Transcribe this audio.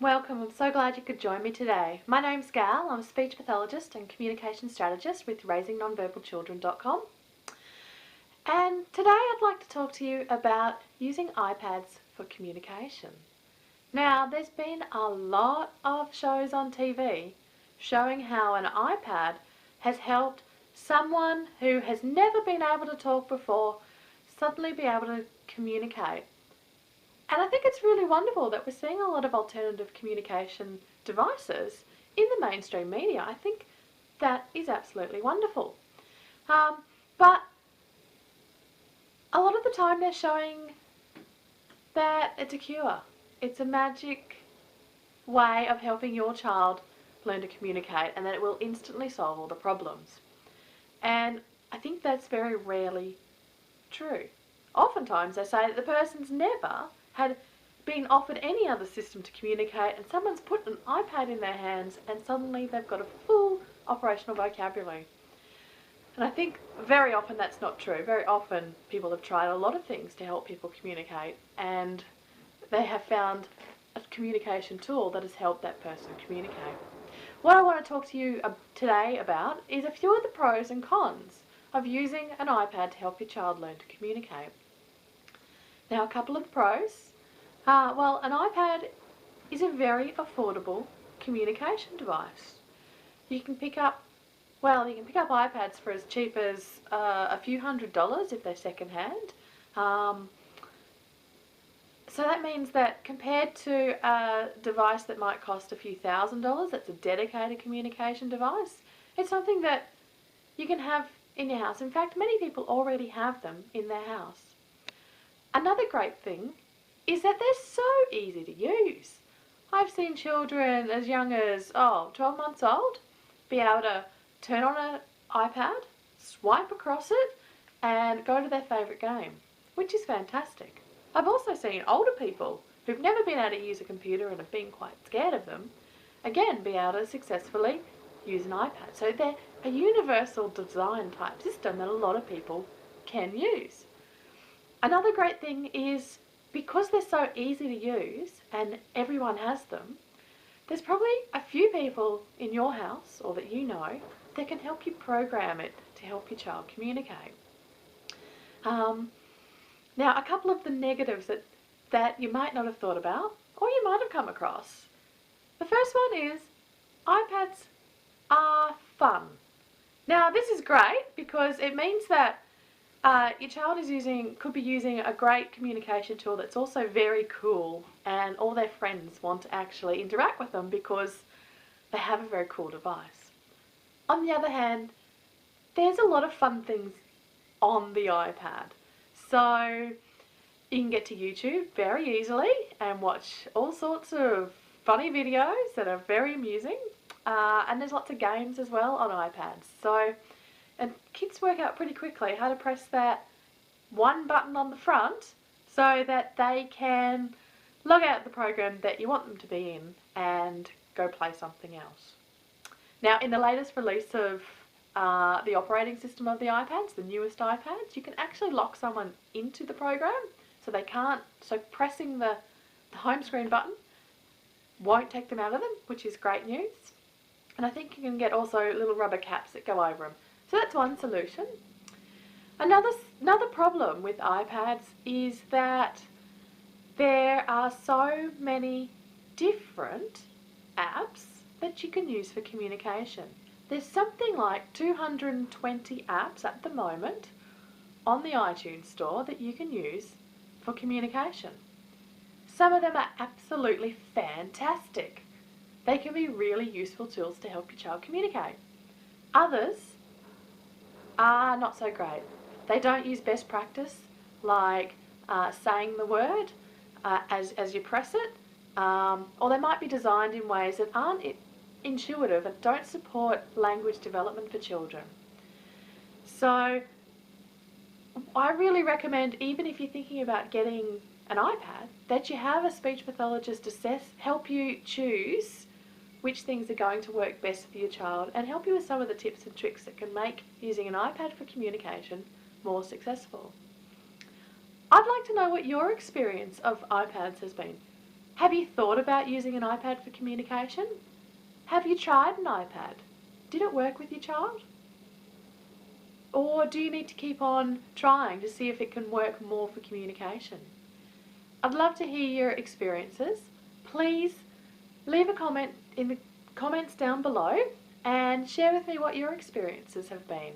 Welcome, I'm so glad you could join me today. My name's Gail, I'm a speech pathologist and communication strategist with RaisingNonverbalChildren.com. And today I'd like to talk to you about using iPads for communication. Now, there's been a lot of shows on TV showing how an iPad has helped someone who has never been able to talk before suddenly be able to communicate. And I think it's really wonderful that we're seeing a lot of alternative communication devices in the mainstream media. I think that is absolutely wonderful. But a lot of the time they're showing that it's a cure. It's a magic way of helping your child learn to communicate and that it will instantly solve all the problems. And I think that's very rarely true. Oftentimes they say that the person's never had been offered any other system to communicate and someone's put an iPad in their hands and suddenly they've got a full operational vocabulary. And I think very often that's not true. Very often people have tried a lot of things to help people communicate and they have found a communication tool that has helped that person communicate. What I want to talk to you today about is a few of the pros and cons of using an iPad to help your child learn to communicate. Now, a couple of the pros. Well, an iPad is a very affordable communication device. You can pick up iPads for as cheap as a few $100s if they're second-hand. So that means that compared to a device that might cost a few $1,000s, that's a dedicated communication device, it's something that you can have in your house. In fact, many people already have them in their house. Another great thing is that they're so easy to use. I've seen children as young as 12 months old be able to turn on an iPad, swipe across it and go to their favourite game, which is fantastic. I've also seen older people who've never been able to use a computer and have been quite scared of them, again be able to successfully use an iPad. So they're a universal design type system that a lot of people can use. Another great thing is because they're so easy to use and everyone has them, there's probably a few people in your house or that you know that can help you program it to help your child communicate. Now, a couple of the negatives that you might not have thought about or you might have come across. The first one is iPads are fun. Now, this is great because it means that your child could be using a great communication tool that's also very cool and all their friends want to actually interact with them because they have a very cool device. On the other hand, there's a lot of fun things on the iPad. So you can get to YouTube very easily and watch all sorts of funny videos that are very amusing. And there's lots of games as well on iPads. And kids work out pretty quickly how to press that one button on the front so that they can log out the program that you want them to be in and go play something else. Now, in the latest release of the operating system of the iPads, the newest iPads, you can actually lock someone into the program so they can't, so pressing the home screen button won't take them out of them, which is great news. And I think you can get also little rubber caps that go over them. So that's one solution. Another problem with iPads is that there are so many different apps that you can use for communication. There's something like 220 apps at the moment on the iTunes store that you can use for communication. Some of them are absolutely fantastic. They can be really useful tools to help your child communicate. Others are not so great. They don't use best practice like saying the word as you press it, or they might be designed in ways that aren't intuitive and don't support language development for children. So I really recommend, even if you're thinking about getting an iPad, that you have a speech pathologist help you choose which things are going to work best for your child and help you with some of the tips and tricks that can make using an iPad for communication more successful. I'd like to know what your experience of iPads has been. Have you thought about using an iPad for communication? Have you tried an iPad? Did it work with your child? Or do you need to keep on trying to see if it can work more for communication? I'd love to hear your experiences. Please leave a comment in the comments down below and share with me what your experiences have been.